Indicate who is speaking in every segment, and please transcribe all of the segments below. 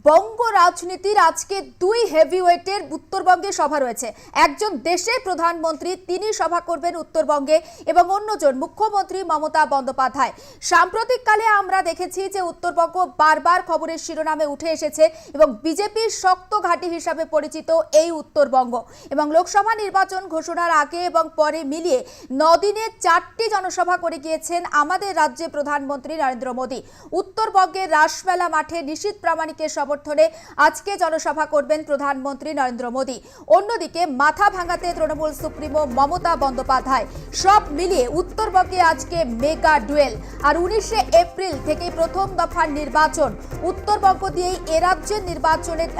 Speaker 1: বঙ্গ রাজনীতির আজকে দুই হেভিওয়েটের উত্তরবঙ্গে সভা রয়েছে। একজন দেশের প্রধানমন্ত্রী, তিনি সভা করবেন উত্তরবঙ্গে, এবং অন্যজন মুখ্যমন্ত্রী মমতা বন্দ্যোপাধ্যায়। সাম্প্রতিককালে আমরা দেখেছি যে উত্তরবঙ্গ বারবার খবরের শিরোনামে উঠে এসেছে এবং বিজেপির শক্ত ঘাঁটি হিসাবে পরিচিত এই উত্তরবঙ্গ। এবং লোকসভা নির্বাচন ঘোষণার আগে এবং পরে মিলিয়ে 9 দিনে 4টি জনসভা করে গিয়েছেন আমাদের রাজ্যের প্রধানমন্ত্রী নরেন্দ্র মোদী। উত্তরবঙ্গের রাসমেলা মাঠে নিশীথ প্রামাণিকের সমর্থনে আজকে জনসভা করবেন প্রধানমন্ত্রী নরেন্দ্র মোদী। অন্যদিকে মাথা ভাঙাতে তৃণমূল সুপ্রিমো মমতা বন্দ্যোপাধ্যায়। সব মিলিয়ে উত্তরবঙ্গে আজকে মেগা ডুয়েল। আর 19শে এপ্রিল থেকে প্রথম দফার নির্বাচন। উত্তরবঙ্গ দিয়েই এ রাজ্যের নির্বাচনের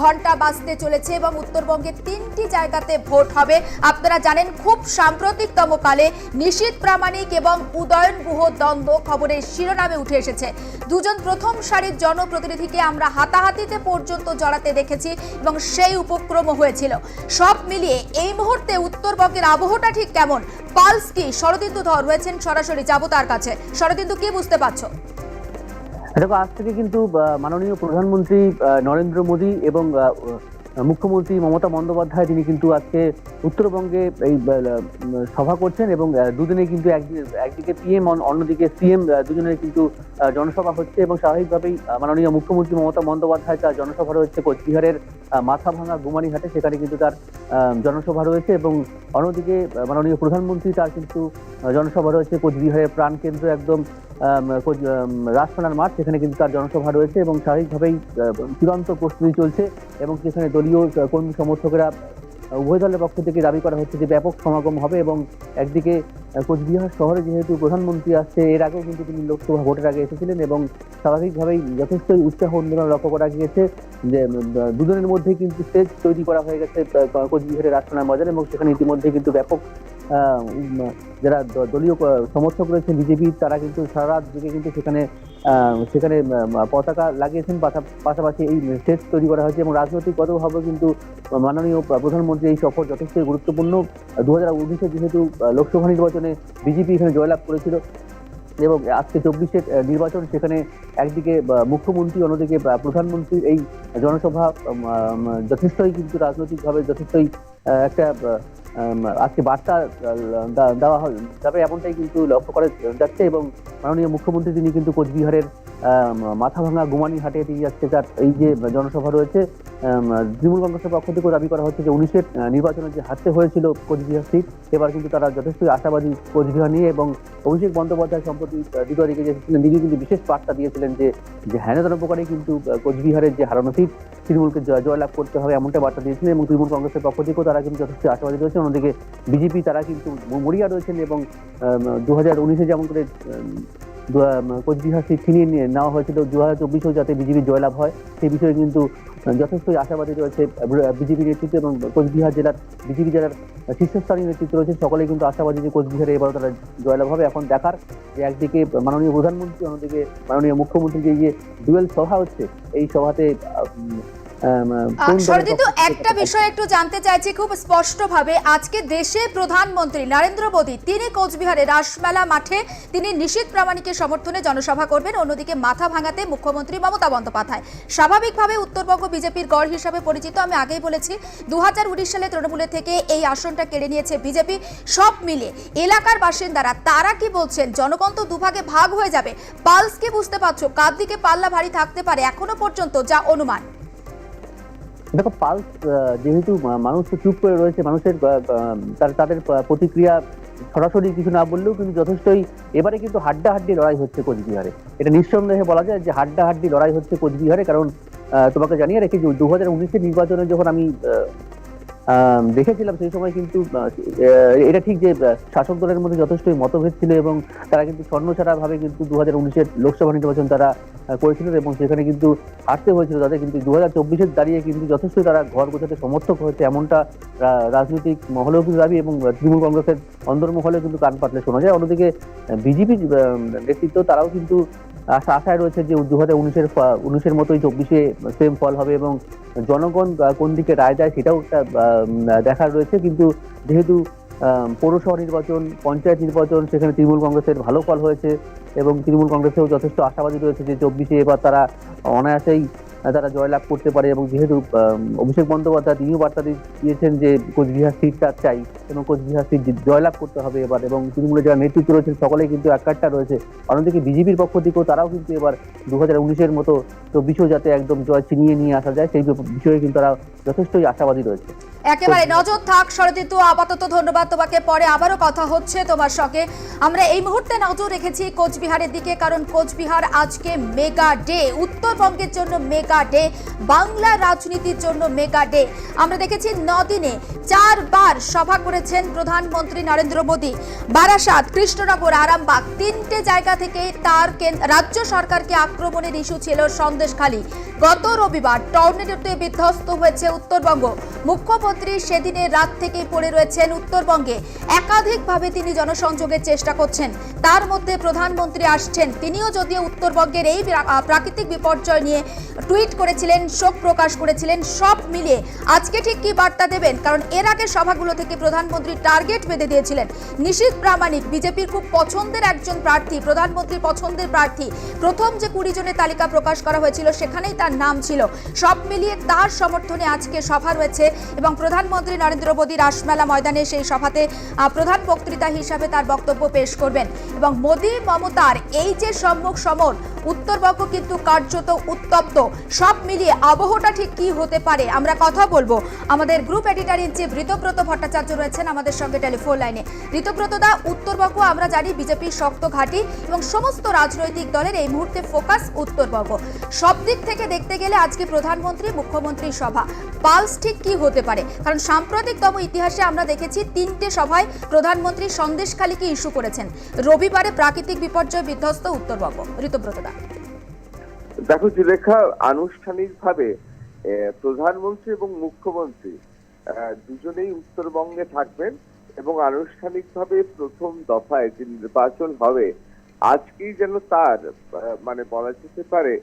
Speaker 1: ঘন্টা বাজতে চলেছে এবং উত্তরবঙ্গে 3টি জায়গাতে ভোট হবে। আপনারা জানেন, খুব সাম্প্রতিকতম কালে নিশীথ প্রামাণিক এবং উদয়ন গুহ দ্বন্দ্ব খবরের শিরোনামে উঠে এসেছে। দুজন প্রথম সারির জনপ্রতিনিধিকে আমরা হাতাহাতিতে পর্যন্ত জড়াতে দেখেছি এবং সেই উপক্রমও হয়েছিল। সব মিলিয়ে এই মুহূর্তে উত্তরবঙ্গের আবহটা ঠিক কেমন, পালস কি? শরদিন্দু ধর রয়েছেন সরাসরি, যাবো তার কাছে। শরদিন্দু, কি বুঝতে পারছো?
Speaker 2: দেখো, আজ থেকে কিন্তু মাননীয় প্রধানমন্ত্রী নরেন্দ্র মোদী এবং মুখ্যমন্ত্রী মমতা বন্দ্যোপাধ্যায় তিনি কিন্তু আজকে উত্তরবঙ্গে এই সভা করছেন এবং দুদিনে কিন্তু একদিকে পিএম অন্যদিকে সিএম দুজনের কিন্তু জনসভা হচ্ছে। এবং স্বাভাবিকভাবেই মাননীয় মুখ্যমন্ত্রী মমতা বন্দ্যোপাধ্যায় তার জনসভা রয়েছে কোচবিহারের মাথাভাঙা গুমানিহাটে, সেখানে কিন্তু তার জনসভা রয়েছে। এবং অন্যদিকে মাননীয় প্রধানমন্ত্রী তার কিন্তু জনসভা রয়েছে কোচবিহারের প্রাণকেন্দ্র একদম রাসমেলার মাঠ, সেখানে কিন্তু তার জনসভা রয়েছে। এবং স্বাভাবিকভাবেই চূড়ান্ত প্রস্তুতি চলছে এবং সেখানে দলীয় কর্মী সমর্থকেরা উভয় দলের পক্ষ থেকে দাবি করা হচ্ছে যে ব্যাপক সমাগম হবে। এবং একদিকে কোচবিহার শহরে যেহেতু প্রধানমন্ত্রী আসছে, এর আগেও কিন্তু তিনি লোকসভা ভোটের আগে এসেছিলেন এবং স্বাভাবিকভাবেই যথেষ্টই উৎসাহ উন্নয়ন লক্ষ্য করা গিয়েছে যে দুজনের মধ্যে কিন্তু স্টেজ তৈরি করা হয়ে গেছে কোচবিহারের রাসমেলা বাজারে। এবং সেখানে ইতিমধ্যে কিন্তু ব্যাপক যারা দলীয় সমর্থক রয়েছেন বিজেপি, তারা কিন্তু সারা রাত জেগে কিন্তু সেখানে পতাকা লাগিয়েছেন। পাশাপাশি এই স্টেজ তৈরি করা হয়েছে এবং রাজনৈতিকগতভাবে কিন্তু মাননীয় প্রধানমন্ত্রী এই সফর যথেষ্ট গুরুত্বপূর্ণ। 2019-এ যেহেতু লোকসভা নির্বাচনে বিজেপি এখানে জয়লাভ করেছিল এবং আজকে 24-এর নির্বাচন, সেখানে একদিকে মুখ্যমন্ত্রী অন্যদিকে প্রধানমন্ত্রীর এই জনসভা যথেষ্টই কিন্তু রাজনৈতিকভাবে যথেষ্টই একটা আজকে বার্তা দেওয়া যাবে এমনটাই কিন্তু লক্ষ্য করা যাচ্ছে। এবং মাননীয় মুখ্যমন্ত্রী তিনি কিন্তু কোচবিহারের মাথাভাঙা গুমানিহাটে তিনি আজকে তার এই যে জনসভা রয়েছে, তৃণমূল কংগ্রেসের পক্ষ থেকে দাবি করা হচ্ছে যে 19-এর নির্বাচনে যে হারতে হয়েছিল কোচবিহার সিট, এবার কিন্তু তারা যথেষ্টই আশাবাদী কোচবিহার নিয়ে। এবং অভিষেক বন্দ্যোপাধ্যায় সম্প্রতি দ্বিতীয় দিকে এসেছিলেন, তিনি কিন্তু বিশেষ বার্তা দিয়েছিলেন যে হেনতন প্রকারে কিন্তু কোচবিহারের যে হারানো সিট তৃণমূলকে জয়লাভ করতে হবে, এমনটা বার্তা দিয়েছিলেন। এবং তৃণমূল কংগ্রেসের পক্ষ থেকেও তারা কিন্তু যথেষ্ট আশাবাদী রয়েছে। অন্যদিকে বিজেপি তারা কিন্তু মরিয়া রয়েছেন এবং 2019-এ যেমন করে কোচবিহার সিট ছিনিয়ে নেওয়া হয়েছিল, 2024-এও যাতে বিজেপি জয়লাভ হয় সেই বিষয়ে কিন্তু যথেষ্টই আশাবাদী রয়েছে বিজেপি নেতৃত্ব। এবং কোচবিহার জেলার বিজেপি জেলার শীর্ষস্থানীয় নেতৃত্ব রয়েছে, সকলেই কিন্তু আশাবাদী যে কোচবিহারে এবারও তারা জয়লাভ হবে। এখন দেখার যে একদিকে মাননীয় প্রধানমন্ত্রী অন্যদিকে মাননীয় মুখ্যমন্ত্রী যে ডুয়েল সভা হচ্ছে, এই সভাতে
Speaker 1: শরদিন্দু, একটা বিষয় একটু জানতে চাইছি খুব স্পষ্টভাবে। আজকে দেশের প্রধানমন্ত্রী নরেন্দ্র মোদী তিনি কোচবিহারে রাসমেলা মাঠে তিনি নিশীথ প্রামাণিকের সমর্থনে জনসভা করবেন, অন্যদিকে মাথা ভাঙাতে মুখ্যমন্ত্রী মমতা বন্দ্যোপাধ্যায়। স্বাভাবিকভাবে উত্তরবঙ্গ বিজেপির গড় হিসাবে পরিচিত। আমি আগেই বলেছি 2019 সালে তৃণমূলের থেকে এই আসনটা কেড়ে নিয়েছে বিজেপি। সব মিলে এলাকার বাসিন্দারা তারা কি বলছেন? জনগণ তো দুভাগে ভাগ হয়ে যাবে। পালস কি বুঝতে পারছো? কার দিকে পাল্লা ভারী থাকতে পারে এখনো পর্যন্ত যা অনুমান?
Speaker 2: দেখো, পালস যেহেতু মানুষ তো চুপ করে রয়েছে, মানুষের তাদের প্রতিক্রিয়া সরাসরি কিছু না বললেও কিন্তু যথেষ্টই এবারে কিন্তু হাড্ডাহাড্ডি লড়াই হচ্ছে কোচবিহারে। এটা নিঃসন্দেহে বলা যায় যে হাড্ডাহাড্ডি লড়াই হচ্ছে কোচবিহারে। কারণ তোমাকে জানিয়ে রেখে যে 2019-এর নির্বাচনে যখন আমি দেখেছিলাম, সেই সময় কিন্তু এটা ঠিক যে শাসক দলের মধ্যে যথেষ্টই মতভেদ ছিল এবং তারা কিন্তু স্বর্ণছাড়া ভাবে কিন্তু 2019-এর লোকসভা নির্বাচন তারা করেছিলেন এবং সেখানে কিন্তু হারতে হয়েছিল তাদের। কিন্তু 2024-এর দাঁড়িয়ে কিন্তু যথেষ্টই তারা ঘর গোছাতে সমর্থক হয়েছে, এমনটা রাজনৈতিক মহলেও কিন্তু দাবি এবং তৃণমূল কংগ্রেসের অন্দরমহলেও কিন্তু কান পাতলে শোনা যায়। অন্যদিকে বিজেপির নেতৃত্ব তারাও কিন্তু আশায় রয়েছে যে 2019-এর মতোই 24-এ সেম ফল হবে এবং জনগণ কোন দিকে রায় দেয় সেটাও একটা দেখার রয়েছে। কিন্তু যেহেতু পৌরসভা নির্বাচন, পঞ্চায়েত নির্বাচন, সেখানে তৃণমূল কংগ্রেসের ভালো ফল হয়েছে এবং তৃণমূল কংগ্রেসেও যথেষ্ট আশাবাদী রয়েছে যে 24-এ এবার তারা অনায়াসেই তারা জয়লাভ করতে পারে। এবং যেহেতু অভিষেক বন্দ্যোপাধ্যায় তিনিও বার্তা দিয়েছেন যে কোচবিহার সিটটা চাই এবং কোচবিহার সিট জয়লাভ করতে হবে এবার, এবং তৃণমূলের যারা নেতৃত্ব রয়েছেন সকলেই কিন্তু একাট্টা রয়েছে। অন্যদিকে বিজেপির পক্ষ থেকেও তারাও কিন্তু এবার 2019-এর মতো 24-ও যাতে একদম জয় ছিনিয়ে নিয়ে আসা যায় সেই বিষয়ে কিন্তু তারা যথেষ্টই আশাবাদী রয়েছে।
Speaker 1: একেবারে নজর থাক শরদিতু, আপাতত ধন্যবাদ তোমাকে, পরে আবারও কথা হচ্ছে তোমার সঙ্গে। আমরা এই মুহূর্তে নজর রেখেছি কোচবিহারের দিকে, কারণ কোচবিহার আজকে মেগা ডে, উত্তরবঙ্গের জন্য মেগা ডে, বাংলা রাজনীতির জন্য মেগা ডে। আমরা দেখেছি 9 দিনে 4 বার সভা করেছেন প্রধানমন্ত্রী নরেন্দ্র মোদী। বারাসাত, কৃষ্ণনগর, আরামবাগ 3টে জায়গা থেকে তার রাজ্য সরকারকে আক্রমণের ইস্যু ছিল সন্দেশখালী। গত রবিবার টর্নেডোতে বিধ্বস্ত হয়েছে উত্তরবঙ্গ। মুখ্যমন্ত্রী সেদিনের রাত থেকেই পড়ে রয়েছেন উত্তরবঙ্গে। একাধিকভাবে তিনি জনসংযোগের চেষ্টা করছেন, তার মধ্যে প্রধানমন্ত্রী আসছেন। তিনিও যদিও উত্তরবঙ্গের এই প্রাকৃতিক বিপর্যয় নিয়ে টুইট করেছিলেন, শোক প্রকাশ করেছিলেন। সব মিলিয়ে আজকে ঠিক কি বার্তা দেবেন, কারণ এর আগে সভাগুলো থেকে প্রধানমন্ত্রী টার্গেট বেঁধে দিয়েছিলেন। নিশীথ প্রামাণিক বিজেপির খুব পছন্দের একজন প্রার্থী, প্রধানমন্ত্রীর পছন্দের প্রার্থী। প্রথম যে 20 জনের তালিকা প্রকাশ করা হয়েছিল সেখানেই তার নাম ছিল। সব মিলিয়ে তার সমর্থনে আজকে সভা রয়েছে এবং প্রধানমন্ত্রী নরেন্দ্র মোদী রাসমেলা ময়দানে সেই সভাতে প্রধান বক্তৃতা হিসাবে তার বক্তব্য পেশ করবেন। এবং মোদী মমতার এই যে সম্মুখ সমর, উত্তরবঙ্গ কিন্তু কার্যত উত্তপ্ত। সব মিলিয়ে আবহটা ঠিক কি হতে পারে আমরা কথা বলবো। আমাদের group editor in chief Ritabrata Bhattacharya রয়েছেন আমাদের সঙ্গে টেলিফোন লাইনে। ঋতব্রত দা, উত্তরবঙ্গ আমরা জানি বিজেপির শক্ত ঘাঁটি এবং সমস্ত রাজনৈতিক দলের এই মুহূর্তে ফোকাস উত্তরবঙ্গ। সব দিক থেকে দেখতে গেলে আজকে প্রধানমন্ত্রী মুখ্যমন্ত্রীর সভা, পালস ঠিক কি হতে পারে? কারণ সাম্প্রতিকতম ইতিহাসে আমরা দেখেছি 3টে সভায় প্রধানমন্ত্রী সন্দেশখালীকে ইস্যু করেছেন। রবিবারে প্রাকৃতিক বিপর্যয় বিধ্বস্ত উত্তরবঙ্গ। ঋতব্রত দা,
Speaker 3: দেখো সুলেখা, আনুষ্ঠানিকভাবে প্রধানমন্ত্রী এবং মুখ্যমন্ত্রী দুজনেই উত্তরবঙ্গে থাকবেন এবং আনুষ্ঠানিকভাবে প্রথম দফায় যে নির্বাচন হবে আজকেই যেন তার মানে বলা যেতে পারে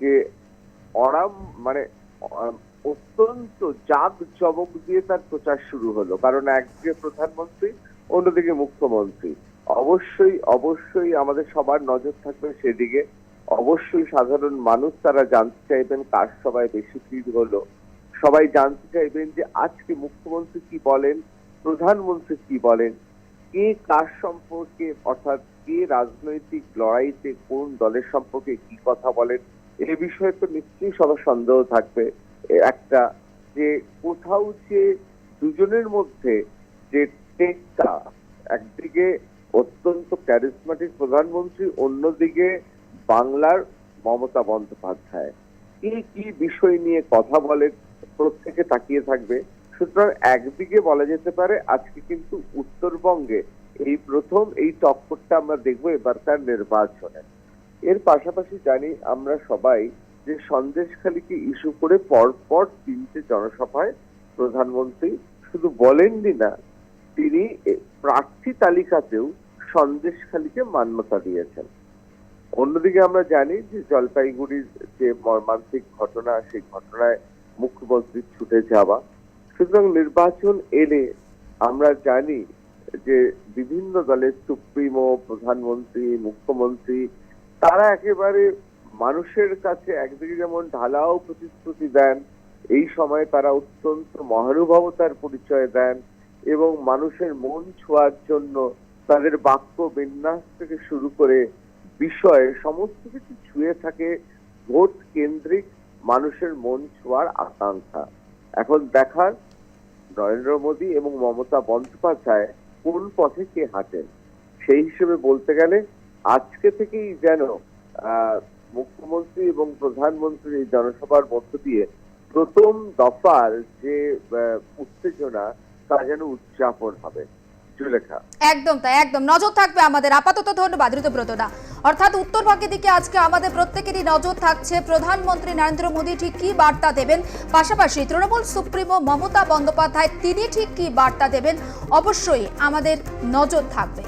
Speaker 3: যে অত্যন্ত জাঁকজমক দিয়ে তার প্রচার শুরু হলো। কারণ একদিকে প্রধানমন্ত্রী, অন্যদিকে মুখ্যমন্ত্রী। অবশ্যই আমাদের সবার নজর থাকবে সেদিকে। অবশ্যই সাধারণ মানুষ তারা জানতে চাইবেন কার সভায় বেশি ভিড় হলো। সবাই জানতে চাইবেন যে আজকে মুখ্যমন্ত্রী কি বলেন, প্রধানমন্ত্রী কি বলেন, কে কার সম্পর্কে, অর্থাৎ কে রাজনৈতিক লড়াইতে কোন দলের সম্পর্কে কি কথা বলেন। এ বিষয়ে তো নিশ্চয়ই সবার সন্দেহ থাকবে একটা, যে কোথাও যে দুজনের মধ্যে যে টেকটা, একদিকে অত্যন্ত ক্যারিসমেটিক প্রধানমন্ত্রী, অন্যদিকে বাংলার মমতা বন্দ্যোপাধ্যায়, কি বিষয় নিয়ে কথা বলে প্রত্যেকে তাকিয়ে থাকবে। সুতরাং একদিকে বলা যেতে পারে আজকে কিন্তু উত্তরবঙ্গে এই প্রথম এই টক্করটা আমরা দেখবো এবারকার নির্বাচনে। এর পাশাপাশি জানি আমরা সবাই যে সন্দেশখালীকে ইস্যু করে পরপর 3টে জনসভায় প্রধানমন্ত্রী শুধু বলেননি না, তিনি প্রার্থী তালিকাতেও সন্দেশখালীকে মান্যতা দিয়েছেন। অন্যদিকে আমরা জানি যে জলপাইগুড়ির যে মর্মান্তিক ঘটনা, সেই ঘটনায় মুখ্যমন্ত্রী ছুটে যাওয়া। সুতরাং নির্বাচন এলে আমরা জানি যে বিভিন্ন দলের সুপ্রিমো, প্রধানমন্ত্রী, মুখ্যমন্ত্রী তারা একেবারে মানুষের কাছে একদিকে যেমন ঢালাও প্রতিশ্রুতি দেন, এই সময় তারা অত্যন্ত মহানুভবতার পরিচয় দেন এবং মানুষের মন ছোঁয়ার জন্য তাদের বাক্য বিন্যাস থেকে শুরু করে বিষয়ে সমস্ত কিছু ছুঁয়ে থাকে ভোট কেন্দ্রিক মানুষের মন ছোঁয়ার আকাঙ্ক্ষা। এখন দেখার নরেন্দ্র মোদী এবং মমতা বন্দ্যোপাধ্যায় কোন পথে কে হাঁটেন। সেই হিসেবে বলতে গেলে আজকে থেকেই যেন মুখ্যমন্ত্রী এবং প্রধানমন্ত্রীর এই জনসভার মধ্য দিয়ে প্রথম দফার যে উত্তেজনা তা যেন উদযাপন হবে। সুলেখা,
Speaker 1: একদম তাই, একদম নজর থাকবে আমাদের। আপাতত ধন্যবাদ ঋতব্রত দা। অর্থাৎ উত্তরবঙ্গের দিকে আজকে আমাদের প্রত্যেকেরই নজর থাকছে প্রধানমন্ত্রী নরেন্দ্র মোদী ঠিক কি বার্তা দেবেন, পাশাপাশি তৃণমূল সুপ্রিমো মমতা বন্দ্যোপাধ্যায় তিনি ঠিক কি বার্তা দেবেন, অবশ্যই আমাদের নজর থাকবে।